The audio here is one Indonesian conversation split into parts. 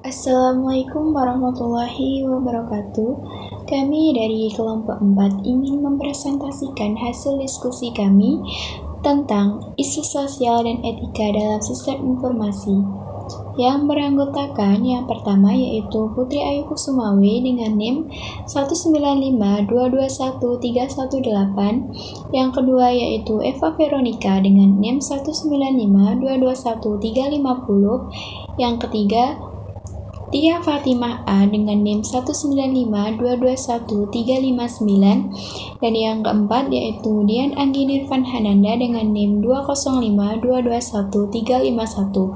Assalamualaikum warahmatullahi wabarakatuh. Kami dari kelompok 4 ingin mempresentasikan hasil diskusi kami tentang isu sosial dan etika dalam sistem informasi yang beranggotakan yang pertama yaitu Putri Ayu Kusumawe dengan NIM 195221318, yang kedua yaitu Eva Veronica dengan NIM 195221350, yang ketiga Tia Fatimah A dengan NIM 195221359, dan yang keempat yaitu Dian Anggi Nirvan Hananda dengan NIM 205221351.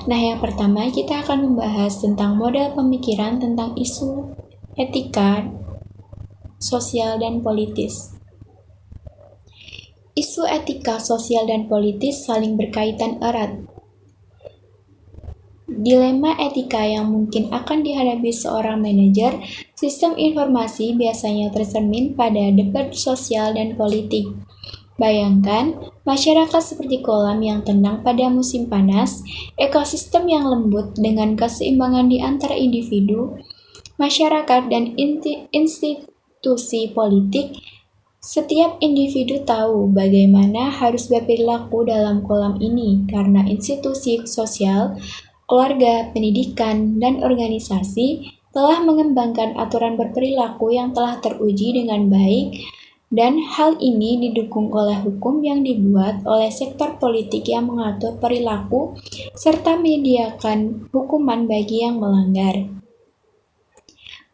Nah, yang pertama kita akan membahas tentang model pemikiran tentang isu etika, sosial, dan politis. Isu etika, sosial, dan politis saling berkaitan erat. Dilema etika yang mungkin akan dihadapi seorang manajer sistem informasi biasanya tercermin pada debat sosial dan politik. Bayangkan, masyarakat seperti kolam yang tenang pada musim panas, ekosistem yang lembut dengan keseimbangan di antara individu, masyarakat, dan institusi politik. Setiap individu tahu bagaimana harus berperilaku dalam kolam ini karena institusi sosial, keluarga, pendidikan, dan organisasi telah mengembangkan aturan berperilaku yang telah teruji dengan baik, dan hal ini didukung oleh hukum yang dibuat oleh sektor politik yang mengatur perilaku serta menyediakan hukuman bagi yang melanggar.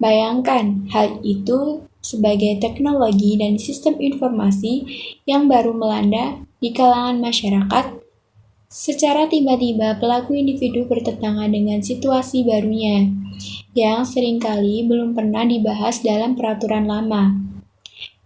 Bayangkan hal itu sebagai teknologi dan sistem informasi yang baru melanda di kalangan masyarakat. Secara tiba-tiba, pelaku individu bertentangan dengan situasi barunya, yang seringkali belum pernah dibahas dalam peraturan lama.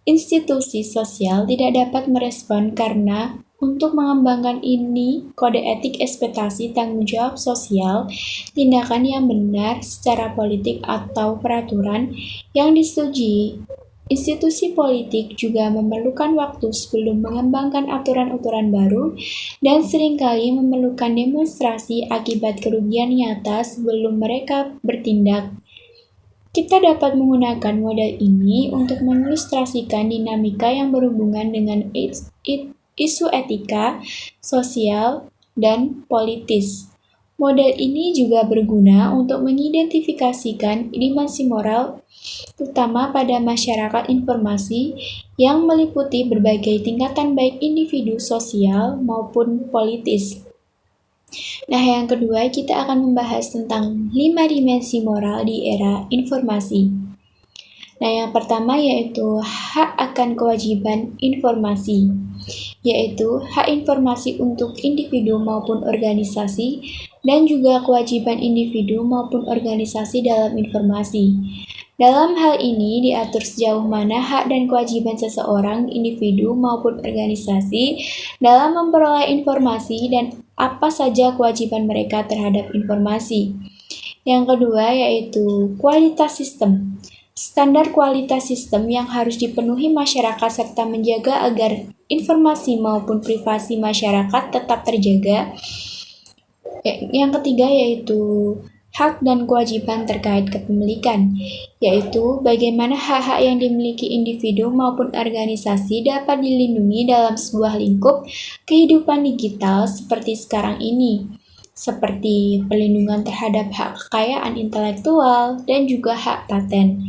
Institusi sosial tidak dapat merespon karena untuk mengembangkan ini, kode etik ekspektasi tanggung jawab sosial, tindakan yang benar secara politik atau peraturan yang disetujui. Institusi politik juga memerlukan waktu sebelum mengembangkan aturan-aturan baru dan seringkali memerlukan demonstrasi akibat kerugian nyata sebelum mereka bertindak. Kita dapat menggunakan model ini untuk mengilustrasikan dinamika yang berhubungan dengan isu etika, sosial, dan politis. Model ini juga berguna untuk mengidentifikasikan dimensi moral, terutama pada masyarakat informasi yang meliputi berbagai tingkatan baik individu sosial maupun politis. Nah, yang kedua kita akan membahas tentang 5 dimensi moral di era informasi. Nah, yang pertama yaitu hak akan kewajiban informasi, yaitu hak informasi untuk individu maupun organisasi, dan juga kewajiban individu maupun organisasi dalam informasi. Dalam hal ini diatur sejauh mana hak dan kewajiban seseorang, individu maupun organisasi dalam memperoleh informasi dan apa saja kewajiban mereka terhadap informasi. Yang kedua yaitu kualitas sistem. Standar kualitas sistem yang harus dipenuhi masyarakat serta menjaga agar informasi maupun privasi masyarakat tetap terjaga. Yang ketiga yaitu hak dan kewajiban terkait kepemilikan, yaitu bagaimana hak-hak yang dimiliki individu maupun organisasi dapat dilindungi dalam sebuah lingkup kehidupan digital seperti sekarang ini, seperti perlindungan terhadap hak kekayaan intelektual dan juga hak paten.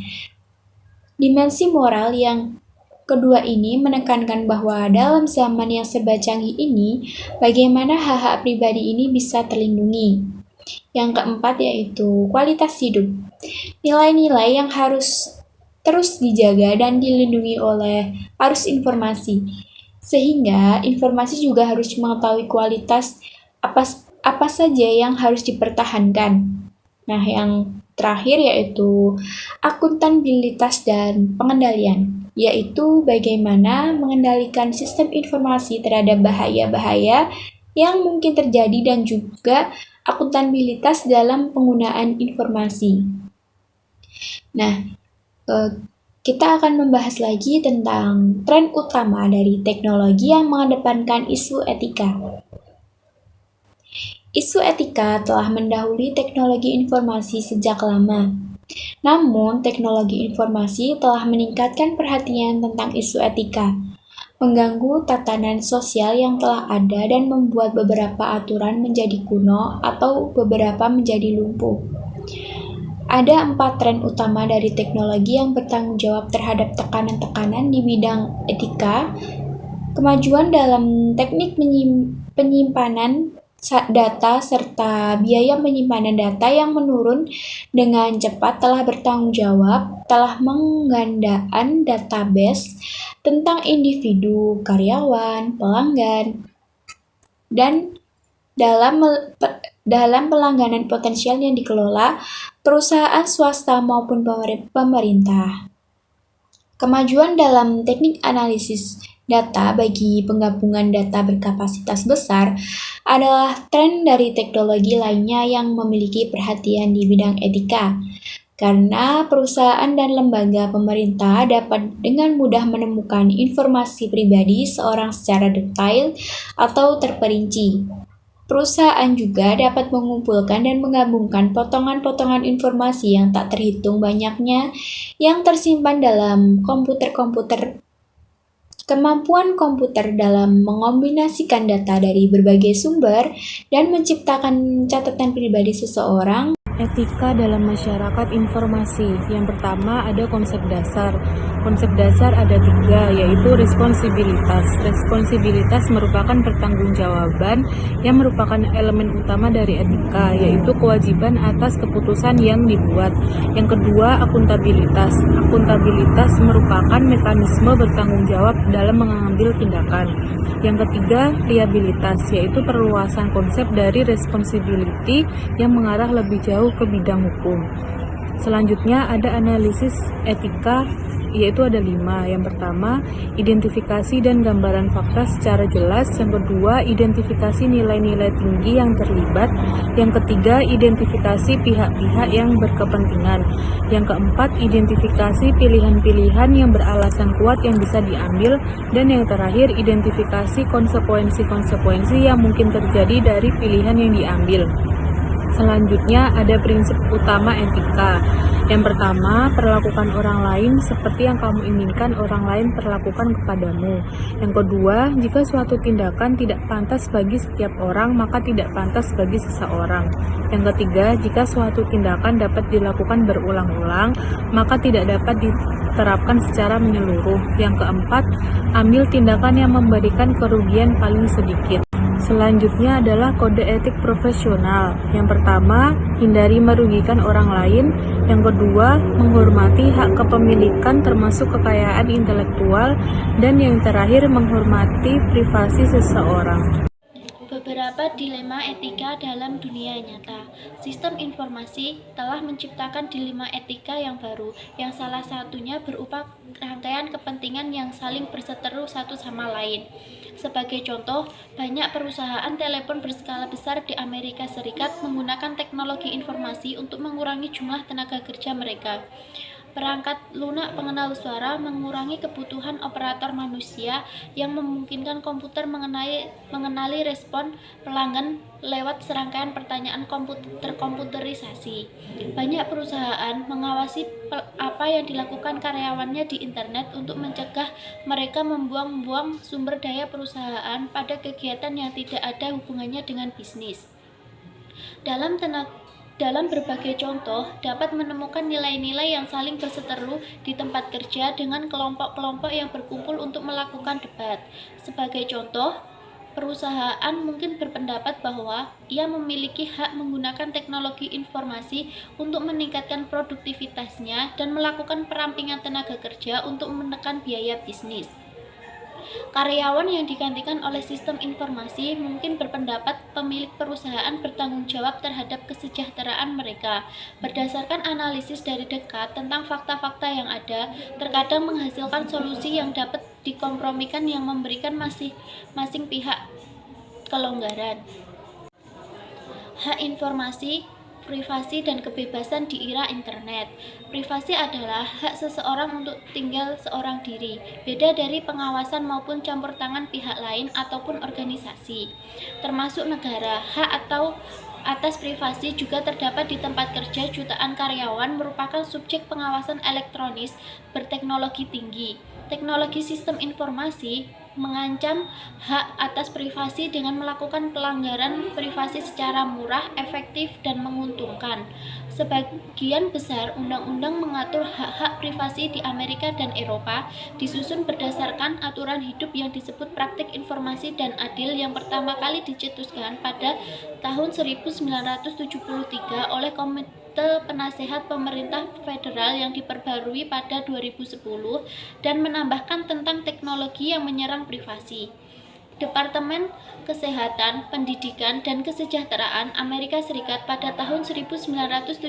Dimensi moral yang kedua ini menekankan bahwa dalam zaman yang serba canggih ini, bagaimana hak-hak pribadi ini bisa terlindungi. Yang keempat yaitu kualitas hidup. Nilai-nilai yang harus terus dijaga dan dilindungi oleh arus informasi. Sehingga informasi juga harus mengetahui kualitas apa saja yang harus dipertahankan. Nah, yang terakhir yaitu akuntabilitas dan pengendalian, yaitu bagaimana mengendalikan sistem informasi terhadap bahaya-bahaya yang mungkin terjadi dan juga akuntabilitas dalam penggunaan informasi. Nah, kita akan membahas lagi tentang tren utama dari teknologi yang mengedepankan isu etika. Isu etika telah mendahului teknologi informasi sejak lama. Namun, teknologi informasi telah meningkatkan perhatian tentang isu etika, mengganggu tatanan sosial yang telah ada dan membuat beberapa aturan menjadi kuno atau beberapa menjadi lumpuh. Ada 4 tren utama dari teknologi yang bertanggung jawab terhadap tekanan-tekanan di bidang etika, kemajuan dalam teknik penyimpanan data serta biaya penyimpanan data yang menurun dengan cepat telah bertanggung jawab, telah menggandaan database tentang individu, karyawan, pelanggan, dan dalam pelangganan potensial yang dikelola perusahaan swasta maupun pemerintah. Kemajuan dalam teknik analisis data bagi penggabungan data berkapasitas besar adalah tren dari teknologi lainnya yang memiliki perhatian di bidang etika, karena perusahaan dan lembaga pemerintah dapat dengan mudah menemukan informasi pribadi seorang secara detail atau terperinci. Perusahaan juga dapat mengumpulkan dan menggabungkan potongan-potongan informasi yang tak terhitung banyaknya yang tersimpan dalam komputer-komputer. Kemampuan komputer dalam mengombinasikan data dari berbagai sumber dan menciptakan catatan pribadi seseorang. Etika dalam masyarakat informasi. Yang pertama ada konsep dasar. Konsep dasar ada 3, yaitu responsibilitas. Responsibilitas merupakan pertanggungjawaban yang merupakan elemen utama dari etika, yaitu kewajiban atas keputusan yang dibuat. Yang kedua, akuntabilitas. Akuntabilitas merupakan mekanisme bertanggung jawab dalam mengambil tindakan. Yang ketiga, liabilitas, yaitu perluasan konsep dari responsibility yang mengarah lebih jauh ke bidang hukum. Selanjutnya ada analisis etika, yaitu ada 5. Yang pertama, identifikasi dan gambaran fakta secara jelas. Yang kedua, identifikasi nilai-nilai tinggi yang terlibat. Yang ketiga, identifikasi pihak-pihak yang berkepentingan. Yang keempat, identifikasi pilihan-pilihan yang beralasan kuat yang bisa diambil. Dan yang terakhir, identifikasi konsekuensi-konsekuensi yang mungkin terjadi dari pilihan yang diambil. Selanjutnya ada prinsip utama etika. Yang pertama, perlakukan orang lain seperti yang kamu inginkan orang lain perlakukan kepadamu. Yang kedua, jika suatu tindakan tidak pantas bagi setiap orang, maka tidak pantas bagi seseorang. Yang ketiga, jika suatu tindakan dapat dilakukan berulang-ulang, maka tidak dapat diterapkan secara menyeluruh. Yang keempat, ambil tindakan yang memberikan kerugian paling sedikit. Selanjutnya adalah kode etik profesional. Yang pertama, hindari merugikan orang lain. Yang kedua, menghormati hak kepemilikan termasuk kekayaan intelektual. Dan yang terakhir, menghormati privasi seseorang. Beberapa dilema etika dalam dunia nyata. Sistem informasi telah menciptakan dilema etika yang baru, yang salah satunya berupa rangkaian kepentingan yang saling berseteru satu sama lain. Sebagai contoh, banyak perusahaan telepon berskala besar di Amerika Serikat menggunakan teknologi informasi untuk mengurangi jumlah tenaga kerja mereka. Perangkat lunak pengenal suara mengurangi kebutuhan operator manusia yang memungkinkan komputer mengenali respon pelanggan lewat serangkaian pertanyaan terkomputerisasi. Banyak perusahaan mengawasi apa yang dilakukan karyawannya di internet untuk mencegah mereka membuang-buang sumber daya perusahaan pada kegiatan yang tidak ada hubungannya dengan bisnis. Dalam berbagai contoh, dapat menemukan nilai-nilai yang saling berseteru di tempat kerja dengan kelompok-kelompok yang berkumpul untuk melakukan debat. Sebagai contoh, perusahaan mungkin berpendapat bahwa ia memiliki hak menggunakan teknologi informasi untuk meningkatkan produktivitasnya dan melakukan perampingan tenaga kerja untuk menekan biaya bisnis. Karyawan yang digantikan oleh sistem informasi mungkin berpendapat pemilik perusahaan bertanggung jawab terhadap kesejahteraan mereka. Berdasarkan analisis dari dekat tentang fakta-fakta yang ada, terkadang menghasilkan solusi yang dapat dikompromikan yang memberikan masing-masing pihak kelonggaran. Hak informasi privasi dan kebebasan di era internet. Privasi adalah hak seseorang untuk tinggal seorang diri, beda dari pengawasan maupun campur tangan pihak lain ataupun organisasi, termasuk negara. Hak atau atas privasi juga terdapat di tempat kerja jutaan karyawan merupakan subjek pengawasan elektronis berteknologi tinggi. Teknologi sistem informasi mengancam hak atas privasi dengan melakukan pelanggaran privasi secara murah, efektif, dan menguntungkan. Sebagian besar undang-undang mengatur hak-hak privasi di Amerika dan Eropa disusun berdasarkan aturan hidup yang disebut Praktik Informasi dan Adil yang pertama kali dicetuskan pada tahun 1973 oleh Komite Penasehat Pemerintah Federal yang diperbarui pada 2010 dan menambahkan tentang teknologi yang menyerang privasi. Departemen Kesehatan, Pendidikan, dan Kesejahteraan Amerika Serikat pada tahun 1973,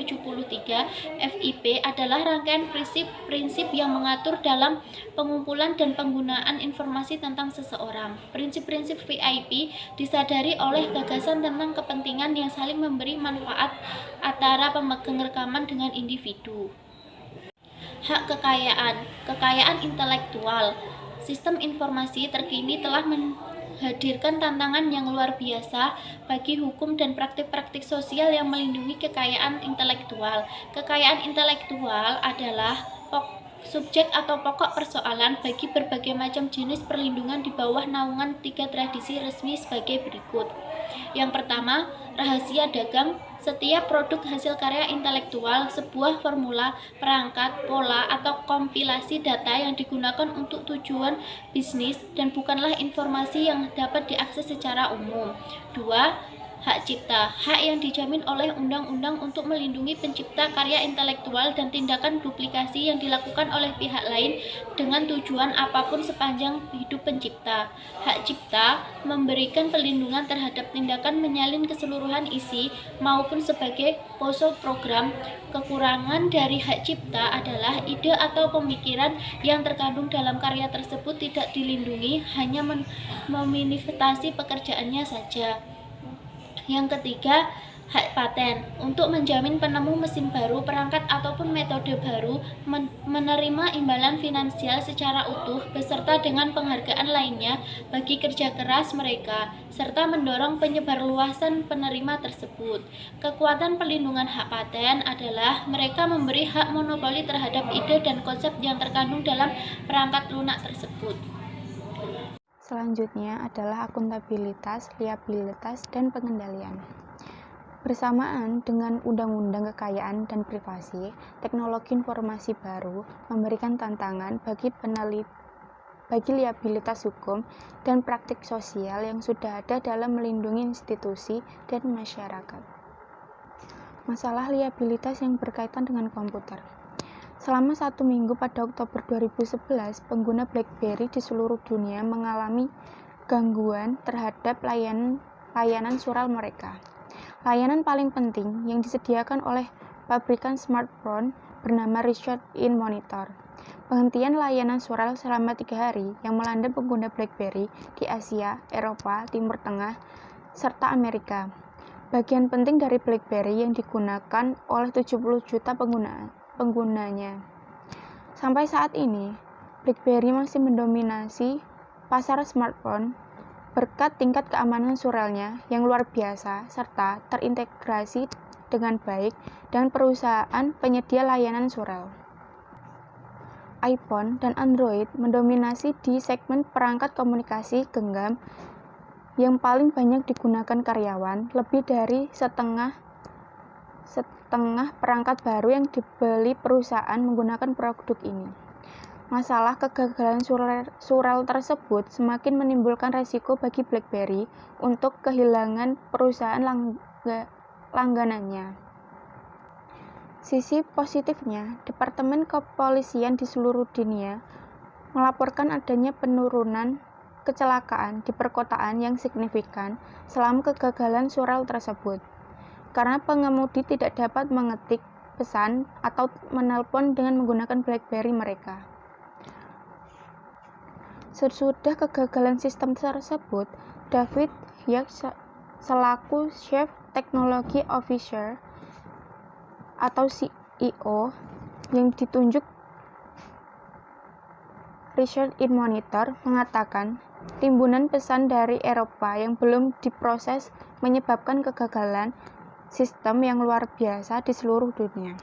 FIP adalah rangkaian prinsip-prinsip yang mengatur dalam pengumpulan dan penggunaan informasi tentang seseorang. Prinsip-prinsip VIP disadari oleh gagasan tentang kepentingan yang saling memberi manfaat antara pemegang rekaman dengan individu. Hak kekayaan intelektual. Sistem informasi terkini telah menghadirkan tantangan yang luar biasa bagi hukum dan praktik-praktik sosial yang melindungi kekayaan intelektual. Kekayaan intelektual adalah subjek atau pokok persoalan bagi berbagai macam jenis perlindungan di bawah naungan 3 tradisi resmi sebagai berikut. Yang pertama, rahasia dagang. Setiap produk hasil karya intelektual, sebuah formula, perangkat, pola, atau kompilasi data yang digunakan untuk tujuan bisnis dan bukanlah informasi yang dapat diakses secara umum. 2. Hak cipta, hak yang dijamin oleh undang-undang untuk melindungi pencipta karya intelektual dan tindakan duplikasi yang dilakukan oleh pihak lain dengan tujuan apapun sepanjang hidup pencipta. Hak cipta memberikan perlindungan terhadap tindakan menyalin keseluruhan isi maupun sebagai pose program. Kekurangan dari hak cipta adalah ide atau pemikiran yang terkandung dalam karya tersebut tidak dilindungi, hanya memanifestasi pekerjaannya saja. Yang ketiga, hak paten. Untuk menjamin penemu mesin baru, perangkat ataupun metode baru menerima imbalan finansial secara utuh beserta dengan penghargaan lainnya bagi kerja keras mereka, serta mendorong penyebarluasan penerima tersebut. Kekuatan perlindungan hak paten adalah mereka memberi hak monopoli terhadap ide dan konsep yang terkandung dalam perangkat lunak tersebut. Selanjutnya adalah akuntabilitas, liabilitas, dan pengendalian. Bersamaan dengan Undang-Undang Kekayaan dan Privasi, teknologi informasi baru memberikan tantangan bagi liabilitas hukum dan praktik sosial yang sudah ada dalam melindungi institusi dan masyarakat. Masalah liabilitas yang berkaitan dengan komputer. Selama 1 minggu pada Oktober 2011, pengguna BlackBerry di seluruh dunia mengalami gangguan terhadap layanan surel mereka. Layanan paling penting yang disediakan oleh pabrikan smartphone bernama Research in Monitor. Penghentian layanan surel selama 3 hari yang melanda pengguna BlackBerry di Asia, Eropa, Timur Tengah, serta Amerika. Bagian penting dari BlackBerry yang digunakan oleh 70 juta penggunanya. Sampai saat ini, BlackBerry masih mendominasi pasar smartphone berkat tingkat keamanan surelnya yang luar biasa serta terintegrasi dengan baik dengan perusahaan penyedia layanan surel. iPhone dan Android mendominasi di segmen perangkat komunikasi genggam yang paling banyak digunakan karyawan. Lebih dari setengah perangkat baru yang dibeli perusahaan menggunakan produk ini. Masalah kegagalan surel tersebut semakin menimbulkan resiko bagi BlackBerry untuk kehilangan perusahaan langganannya. Sisi positifnya, Departemen Kepolisian di seluruh dunia melaporkan adanya penurunan kecelakaan di perkotaan yang signifikan selama kegagalan surel tersebut, karena pengemudi tidak dapat mengetik pesan atau menelpon dengan menggunakan BlackBerry mereka. Sesudah kegagalan sistem tersebut, David Hughes selaku Chief Technology Officer atau CEO yang ditunjuk Research in Monitor mengatakan, timbunan pesan dari Eropa yang belum diproses menyebabkan kegagalan sistem yang luar biasa di seluruh dunia.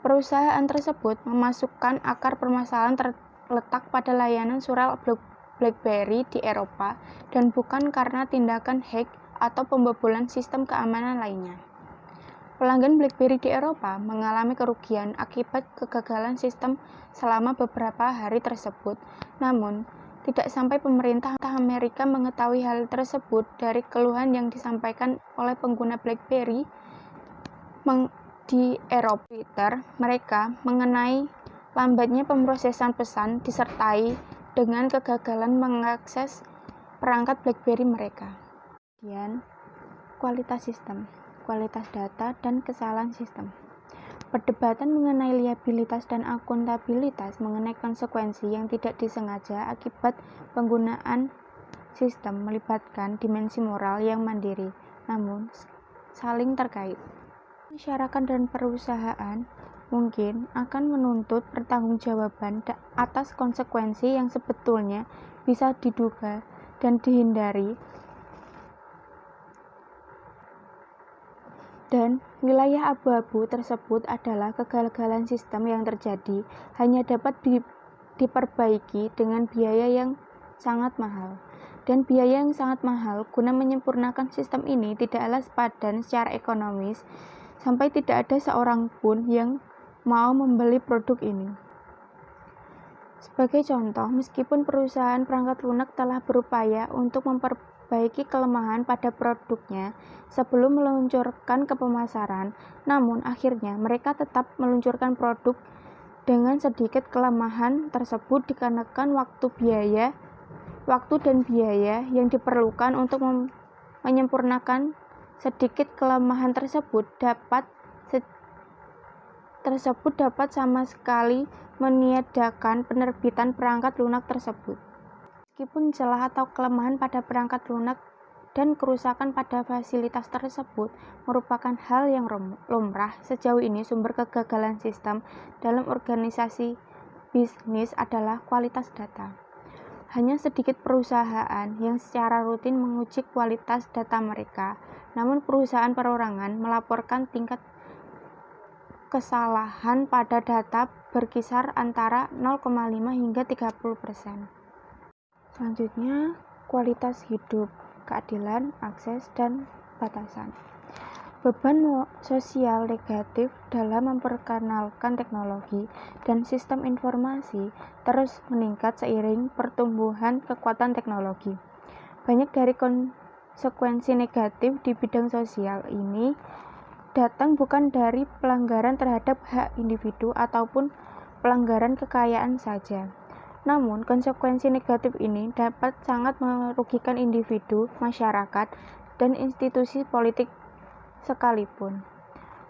Perusahaan tersebut memasukkan akar permasalahan terletak pada layanan surel BlackBerry di Eropa dan bukan karena tindakan hack atau pembobolan sistem keamanan lainnya. Pelanggan BlackBerry di Eropa mengalami kerugian akibat kegagalan sistem selama beberapa hari tersebut. Namun, tidak sampai pemerintah Amerika mengetahui hal tersebut dari keluhan yang disampaikan oleh pengguna BlackBerry di Eropa. Twitter mereka mengenai lambatnya pemrosesan pesan disertai dengan kegagalan mengakses perangkat BlackBerry mereka. Kemudian, kualitas sistem, kualitas data, dan kesalahan sistem. Perdebatan mengenai liabilitas dan akuntabilitas mengenai konsekuensi yang tidak disengaja akibat penggunaan sistem melibatkan dimensi moral yang mandiri, namun saling terkait. Masyarakat dan perusahaan mungkin akan menuntut pertanggungjawaban atas konsekuensi yang sebetulnya bisa diduga dan dihindari, dan wilayah abu-abu tersebut adalah kegagalan sistem yang terjadi hanya dapat diperbaiki dengan biaya yang sangat mahal. Dan biaya yang sangat mahal guna menyempurnakan sistem ini tidaklah sepadan secara ekonomis, sampai tidak ada seorang pun yang mau membeli produk ini. Sebagai contoh, meskipun perusahaan perangkat lunak telah berupaya untuk memperbaiki kelemahan pada produknya sebelum meluncurkan ke pemasaran, namun akhirnya mereka tetap meluncurkan produk dengan sedikit kelemahan tersebut dikarenakan waktu dan biaya yang diperlukan untuk menyempurnakan sedikit kelemahan tersebut dapat sama sekali meniadakan penerbitan perangkat lunak tersebut. Meskipun celah atau kelemahan pada perangkat lunak dan kerusakan pada fasilitas tersebut merupakan hal yang lumrah, sejauh ini sumber kegagalan sistem dalam organisasi bisnis adalah kualitas data. Hanya sedikit perusahaan yang secara rutin menguji kualitas data mereka, namun perusahaan perorangan melaporkan tingkat kesalahan pada data berkisar antara 0,5 hingga 30%. Selanjutnya, kualitas hidup, keadilan, akses, dan batasan. Beban sosial negatif dalam memperkenalkan teknologi dan sistem informasi terus meningkat seiring pertumbuhan kekuatan teknologi. Banyak dari konsekuensi negatif di bidang sosial ini datang bukan dari pelanggaran terhadap hak individu ataupun pelanggaran kekayaan saja. Namun, konsekuensi negatif ini dapat sangat merugikan individu, masyarakat, dan institusi politik sekalipun.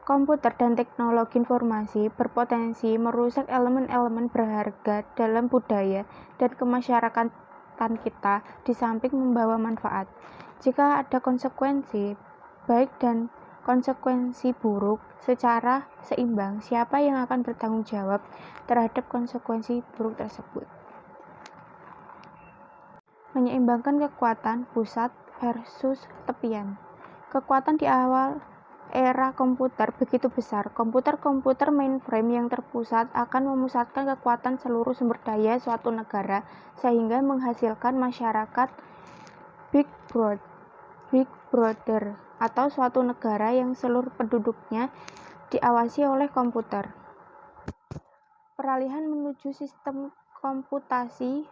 Komputer dan teknologi informasi berpotensi merusak elemen-elemen berharga dalam budaya dan kemasyarakatan kita di samping membawa manfaat. Jika ada konsekuensi baik dan konsekuensi buruk secara seimbang, siapa yang akan bertanggung jawab terhadap konsekuensi buruk tersebut? Menyeimbangkan kekuatan pusat versus tepian. Kekuatan di awal era komputer begitu besar. Komputer mainframe yang terpusat akan memusatkan kekuatan seluruh sumber daya suatu negara sehingga menghasilkan masyarakat Big Brother atau suatu negara yang seluruh penduduknya diawasi oleh komputer. Peralihan menuju sistem komputasi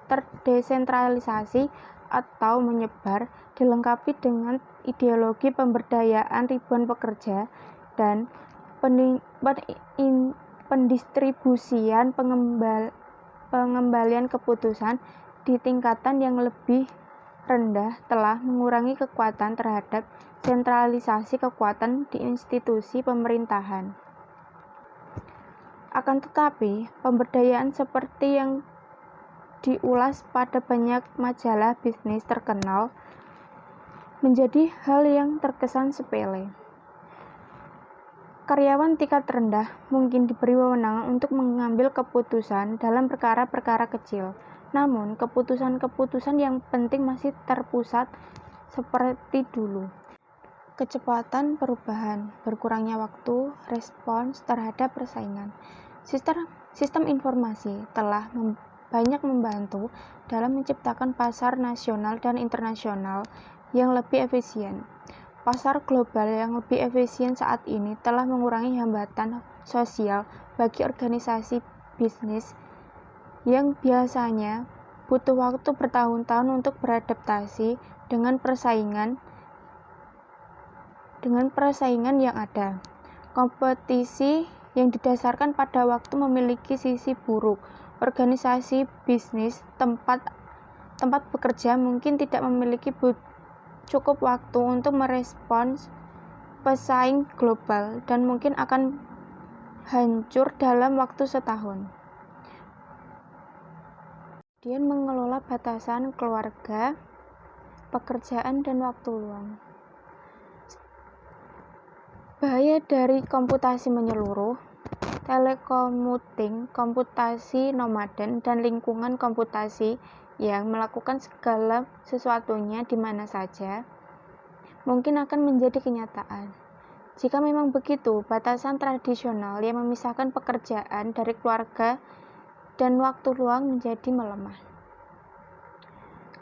terdesentralisasi atau menyebar dilengkapi dengan ideologi pemberdayaan ribuan pekerja dan pendistribusian pengembalian keputusan di tingkatan yang lebih rendah telah mengurangi kekuatan terhadap sentralisasi kekuatan di institusi pemerintahan. Akan tetapi, pemberdayaan seperti yang diulas pada banyak majalah bisnis terkenal menjadi hal yang terkesan sepele. Karyawan tingkat rendah mungkin diberi wewenang untuk mengambil keputusan dalam perkara-perkara kecil. Namun, keputusan-keputusan yang penting masih terpusat seperti dulu. Kecepatan perubahan, berkurangnya waktu, respons terhadap persaingan. Sistem informasi telah banyak membantu dalam menciptakan pasar nasional dan internasional yang lebih efisien. Pasar global yang lebih efisien saat ini telah mengurangi hambatan sosial bagi organisasi bisnis yang biasanya butuh waktu bertahun-tahun untuk beradaptasi dengan persaingan yang ada. Kompetisi yang didasarkan pada waktu memiliki sisi buruk. Organisasi bisnis tempat bekerja mungkin tidak memiliki cukup waktu untuk merespons pesaing global dan mungkin akan hancur dalam waktu setahun. Kemudian mengelola batasan keluarga, pekerjaan, dan waktu luang. Bahaya dari komputasi menyeluruh, telekommuting, komputasi nomaden, dan lingkungan komputasi yang melakukan segala sesuatunya di mana saja, mungkin akan menjadi kenyataan. Jika memang begitu, batasan tradisional yang memisahkan pekerjaan dari keluarga dan waktu luang menjadi melemah.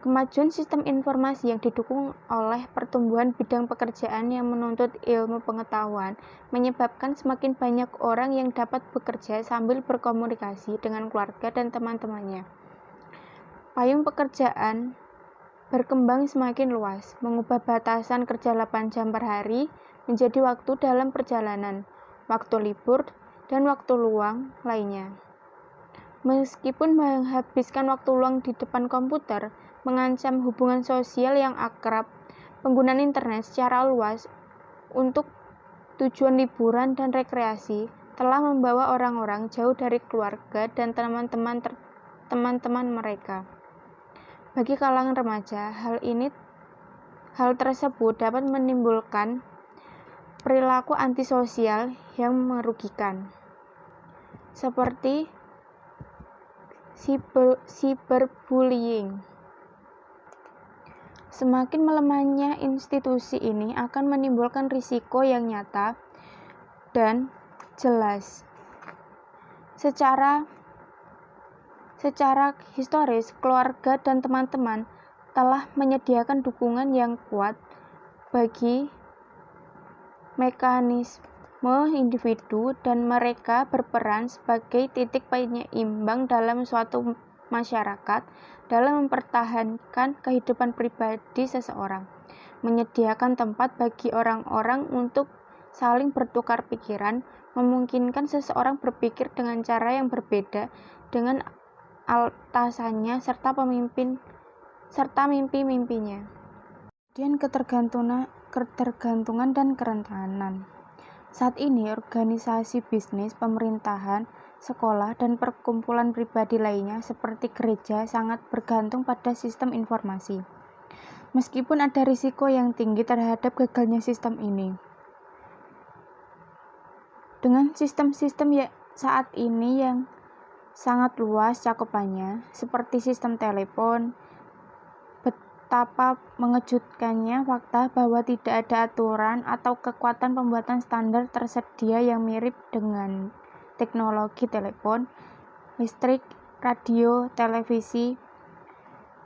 Kemajuan sistem informasi yang didukung oleh pertumbuhan bidang pekerjaan yang menuntut ilmu pengetahuan menyebabkan semakin banyak orang yang dapat bekerja sambil berkomunikasi dengan keluarga dan teman-temannya. Payung pekerjaan berkembang semakin luas, mengubah batasan kerja 8 jam per hari menjadi waktu dalam perjalanan, waktu libur, dan waktu luang lainnya. Meskipun menghabiskan waktu luang di depan komputer mengancam hubungan sosial yang akrab, penggunaan internet secara luas untuk tujuan liburan dan rekreasi telah membawa orang-orang jauh dari keluarga dan teman-teman mereka. Bagi kalangan remaja, hal tersebut dapat menimbulkan perilaku antisosial yang merugikan, seperti cyberbullying. Semakin melemahnya institusi ini akan menimbulkan risiko yang nyata dan jelas. Secara historis, keluarga dan teman-teman telah menyediakan dukungan yang kuat bagi mekanisme individu dan mereka berperan sebagai titik penyeimbang dalam suatu masyarakat dalam mempertahankan kehidupan pribadi seseorang, menyediakan tempat bagi orang-orang untuk saling bertukar pikiran, memungkinkan seseorang berpikir dengan cara yang berbeda dengan atasannya serta mimpi-mimpinya. Kemudian ketergantungan dan kerentanan. Saat ini organisasi bisnis, pemerintahan, sekolah, dan perkumpulan pribadi lainnya seperti gereja sangat bergantung pada sistem informasi. Meskipun ada risiko yang tinggi terhadap gagalnya sistem ini. Dengan sistem-sistem saat ini yang sangat luas cakupannya, seperti sistem telepon, betapa mengejutkannya fakta bahwa tidak ada aturan atau kekuatan pembuatan standar tersedia yang mirip dengan teknologi telepon, listrik, radio, televisi,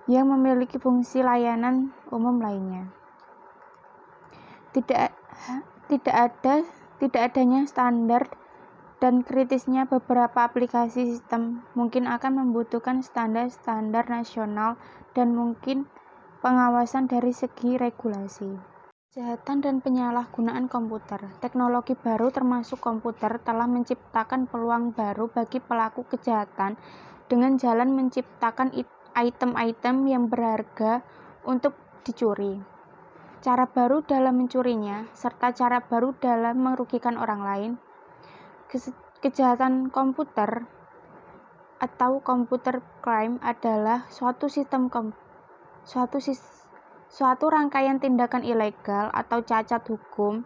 yang memiliki fungsi layanan umum lainnya. Tidak adanya standar dan kritisnya beberapa aplikasi sistem mungkin akan membutuhkan standar-standar nasional dan mungkin pengawasan dari segi regulasi. Kejahatan dan penyalahgunaan komputer. Teknologi baru termasuk komputer telah menciptakan peluang baru bagi pelaku kejahatan dengan jalan menciptakan item-item yang berharga untuk dicuri. Cara baru dalam mencurinya, serta cara baru dalam merugikan orang lain. Kejahatan komputer atau computer crime adalah suatu rangkaian tindakan ilegal atau cacat hukum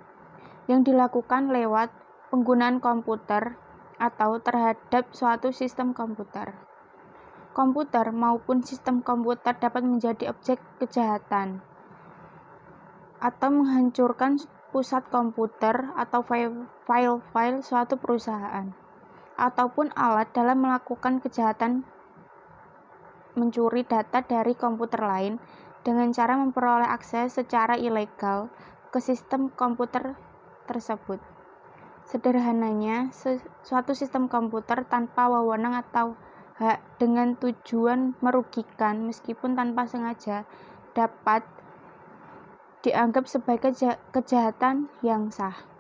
yang dilakukan lewat penggunaan komputer atau terhadap suatu sistem komputer. Komputer maupun sistem komputer dapat menjadi objek kejahatan atau menghancurkan pusat komputer atau file-file suatu perusahaan, ataupun alat dalam melakukan kejahatan mencuri data dari komputer lain dengan cara memperoleh akses secara ilegal ke sistem komputer tersebut. Sederhananya, suatu sistem komputer tanpa wewenang atau hak dengan tujuan merugikan meskipun tanpa sengaja dapat dianggap sebagai kejahatan yang sah.